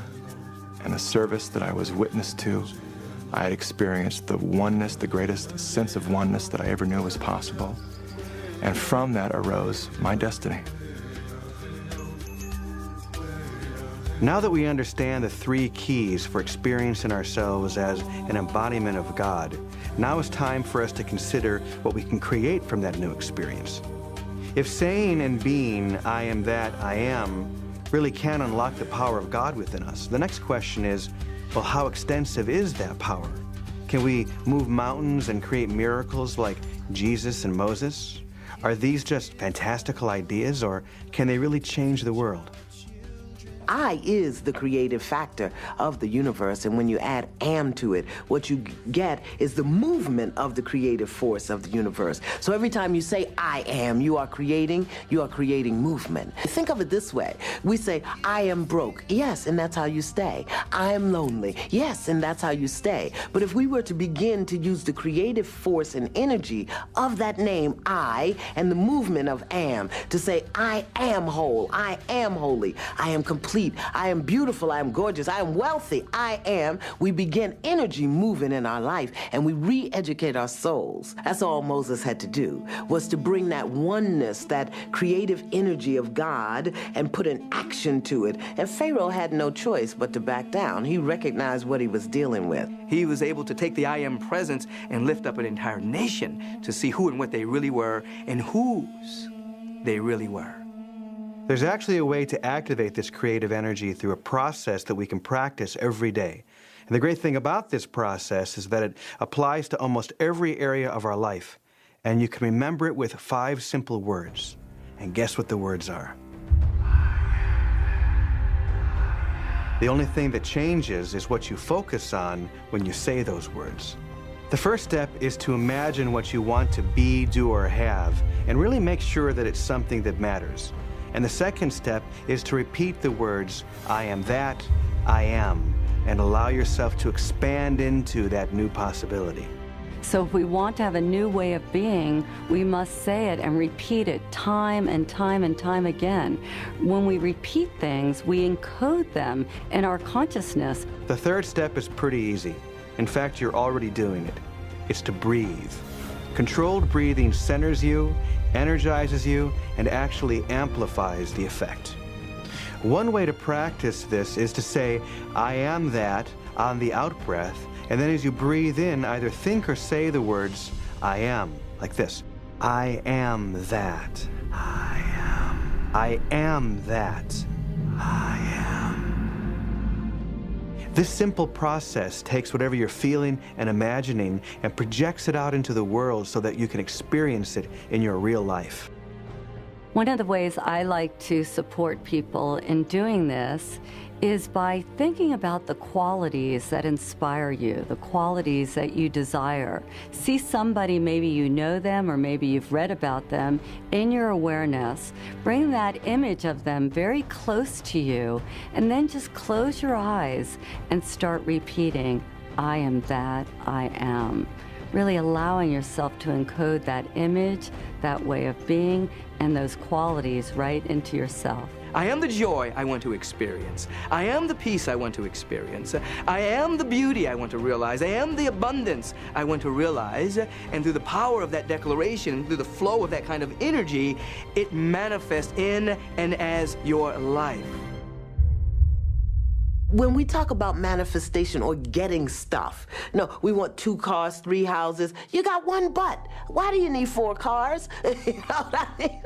[SPEAKER 12] and the service that I was witness to. I had experienced the oneness, the greatest sense of oneness that I ever knew was possible. And from that arose my destiny.
[SPEAKER 2] Now that we understand the three keys for experiencing ourselves as an embodiment of God, now it's time for us to consider what we can create from that new experience. If saying and being, I am that I am, really can unlock the power of God within us, the next question is, well, how extensive is that power? Can we move mountains and create miracles like Jesus and Moses? Are these just fantastical ideas, or can they really change the world?
[SPEAKER 20] I is the creative factor of the universe, and when you add am to it, what you get is the movement of the creative force of the universe. So every time you say I am, you are creating movement. Think of it this way. We say, I am broke. Yes, and that's how you stay. I am lonely. Yes, and that's how you stay. But if we were to begin to use the creative force and energy of that name, I, and the movement of am, to say, I am whole, I am holy, I am complete, I am beautiful, I am gorgeous, I am wealthy, I am, we begin energy moving in our life, and we re-educate our souls. That's all Moses had to do, was to bring that oneness, that creative energy of God, and put an action to it. And Pharaoh had no choice but to back down. He recognized what he was dealing with.
[SPEAKER 4] He was able to take the I am presence and lift up an entire nation to see who and what they really were and whose they really were.
[SPEAKER 2] There's actually a way to activate this creative energy through a process that we can practice every day. And the great thing about this process is that it applies to almost every area of our life. And you can remember it with 5 simple words. And guess what the words are? The only thing that changes is what you focus on when you say those words. The first step is to imagine what you want to be, do, or have, and really make sure that it's something that matters. And the second step is to repeat the words, I am that, I am, and allow yourself to expand into that new possibility.
[SPEAKER 3] So if we want to have a new way of being, we must say it and repeat it time and time and time again. When we repeat things, we encode them in our consciousness.
[SPEAKER 2] The third step is pretty easy. In fact, you're already doing it. It's to breathe. Controlled breathing centers you, energizes you, and actually amplifies the effect. One way to practice this is to say, I am that, on the out-breath, and then as you breathe in, either think or say the words, I am, like this. I am that. I am. I am that. I am. This simple process takes whatever you're feeling and imagining and projects it out into the world so that you can experience it in your real life.
[SPEAKER 3] One of the ways I like to support people in doing this is by thinking about the qualities that inspire you, the qualities that you desire. See somebody, maybe you know them or maybe you've read about them, in your awareness. Bring that image of them very close to you, and then just close your eyes and start repeating, I am that, I am. Really allowing yourself to encode that image, that way of being, and those qualities right into yourself.
[SPEAKER 4] I am the joy I want to experience. I am the peace I want to experience. I am the beauty I want to realize. I am the abundance I want to realize. And through the power of that declaration, through the flow of that kind of energy, it manifests in and as your life.
[SPEAKER 20] When we talk about manifestation or getting stuff, no, we want 2 cars, 3 houses. You got 1 butt. Why do you need 4 cars? You know what I mean?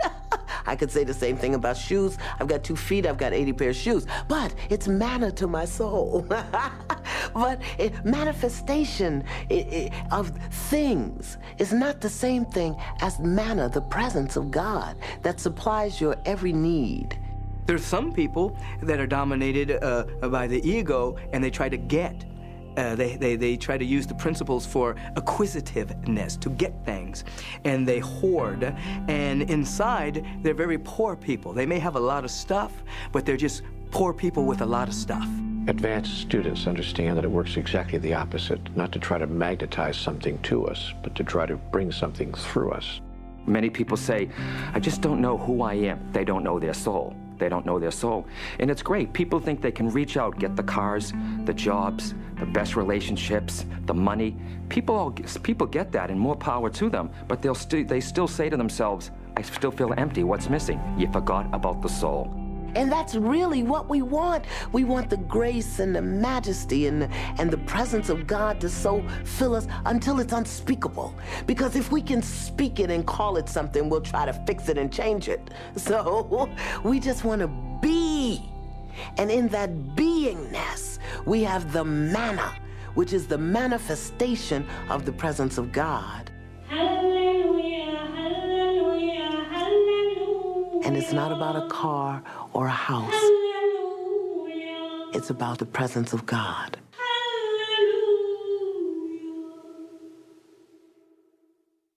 [SPEAKER 20] I could say the same thing about shoes. I've got 2 feet, I've got 80 pairs of shoes. But it's manna to my soul. But manifestation of things is not the same thing as manna, the presence of God that supplies your every need.
[SPEAKER 4] There's some people that are dominated by the ego, and they try to get. They try to use the principles for acquisitiveness, to get things, and they hoard. And inside, they're very poor people. They may have a lot of stuff, but they're just poor people with a lot of stuff.
[SPEAKER 1] Advanced students understand that it works exactly the opposite, not to try to magnetize something to us, but to try to bring something through us.
[SPEAKER 9] Many people say, I just don't know who I am. They don't know their soul. They don't know their soul. And it's great. People think they can reach out, get the cars, the jobs, the best relationships, the money. People get that, and more power to them. But they still say to themselves, I still feel empty. What's missing? You forgot about the soul.
[SPEAKER 20] And that's really what we want. We want the grace and the majesty and the presence of God to so fill us until it's unspeakable. Because if we can speak it and call it something, we'll try to fix it and change it. So we just want to be. And in that beingness, we have the manna, which is the manifestation of the presence of God. And it's not about a car or a house. it's about the presence of God.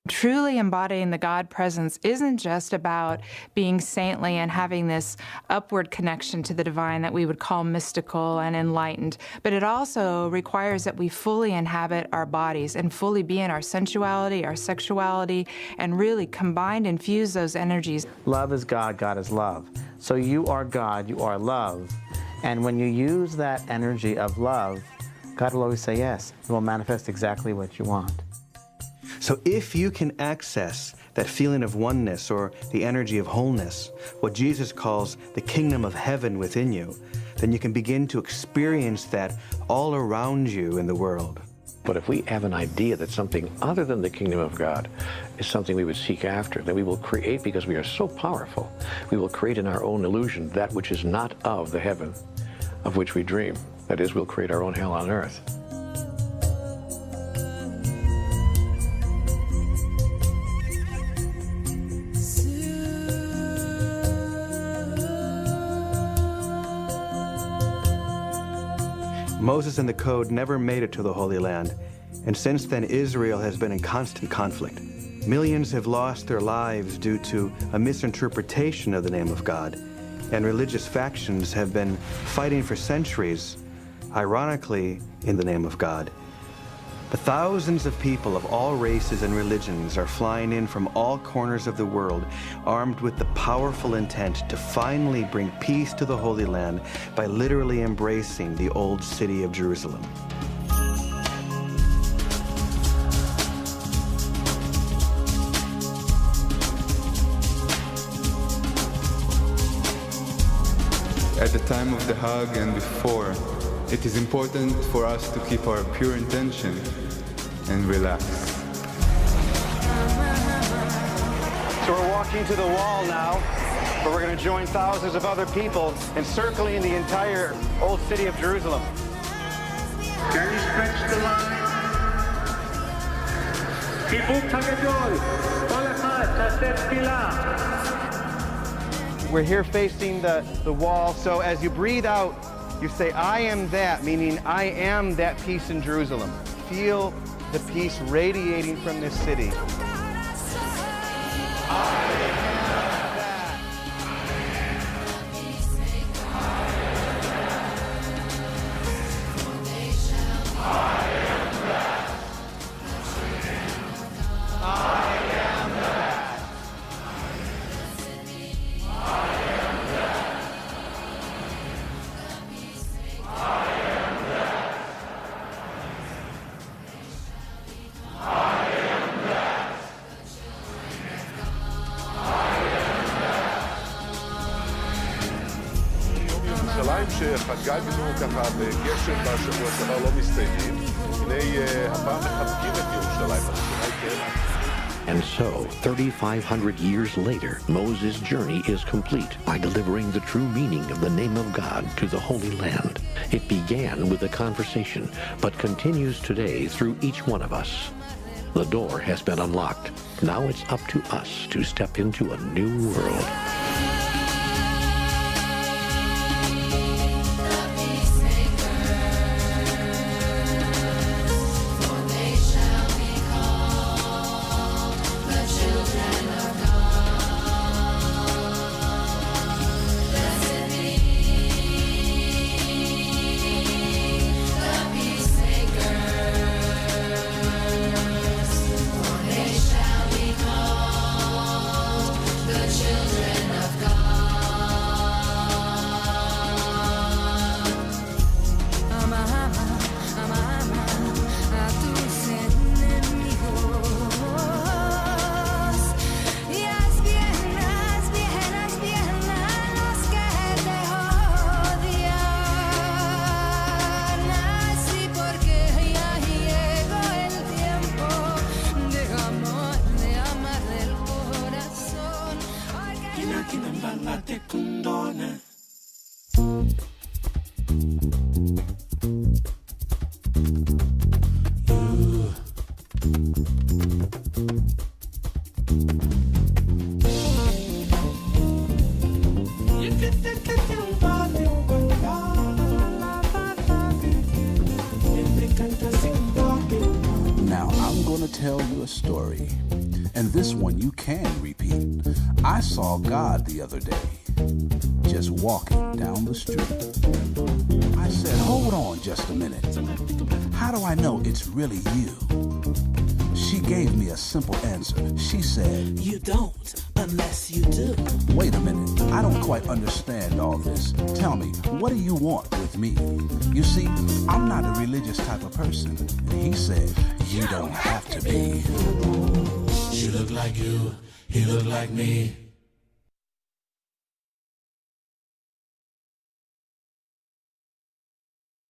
[SPEAKER 6] Truly embodying the God presence isn't just about being saintly and having this upward connection to the divine that we would call mystical and enlightened, but it also requires that we fully inhabit our bodies and fully be in our sensuality, our sexuality, and really combine and fuse those energies.
[SPEAKER 22] Love is God, God is love. So you are God, you are love. And when you use that energy of love, God will always say yes. It will manifest exactly what you want.
[SPEAKER 2] So if you can access that feeling of oneness or the energy of wholeness, what Jesus calls the kingdom of heaven within you, then you can begin to experience that all around you in the world.
[SPEAKER 1] But if we have an idea that something other than the kingdom of God is something we would seek after, then we will create, because we are so powerful, we will create in our own illusion that which is not of the heaven of which we dream. That is, we'll create our own hell on earth.
[SPEAKER 2] Moses and the Code never made it to the Holy Land, and since then Israel has been in constant conflict. Millions have lost their lives due to a misinterpretation of the name of God, and religious factions have been fighting for centuries, ironically, in the name of God. But thousands of people of all races and religions are flying in from all corners of the world, armed with the powerful intent to finally bring peace to the Holy Land by literally embracing the old city of Jerusalem.
[SPEAKER 23] At the time of the hug and before, it is important for us to keep our pure intention and relax.
[SPEAKER 2] So we're walking to the wall now, where we're going to join thousands of other people encircling the entire old city of Jerusalem.
[SPEAKER 24] Can you stretch the line?
[SPEAKER 2] We're here facing the wall, so as you breathe out, you say, I am that, meaning I am that peace in Jerusalem. Feel the peace radiating from this city.
[SPEAKER 25] שחגגנו ככה בגשם בשבוע שעבר לא מסתיימים. הנה הפעם מחבקים את ירושלים.
[SPEAKER 1] And so, 3,500 years later, Moses' journey is complete by delivering the true meaning of the name of God to the Holy Land. It began with a conversation, but continues today through each one of us. The door has been unlocked. Now it's up to us to step into a new world.
[SPEAKER 11] tell you a story, and this one you can repeat. I saw God the other day, just walking down the street. I said, hold on just a minute. How do I know it's really you? She gave me a simple answer. She said, you don't, unless you do. Wait a minute, I don't quite understand all this. Tell me, what do you want with me? You see, I'm not a religious type of person. And he said, you don't have to be.
[SPEAKER 13] She looked like you, he looked like me.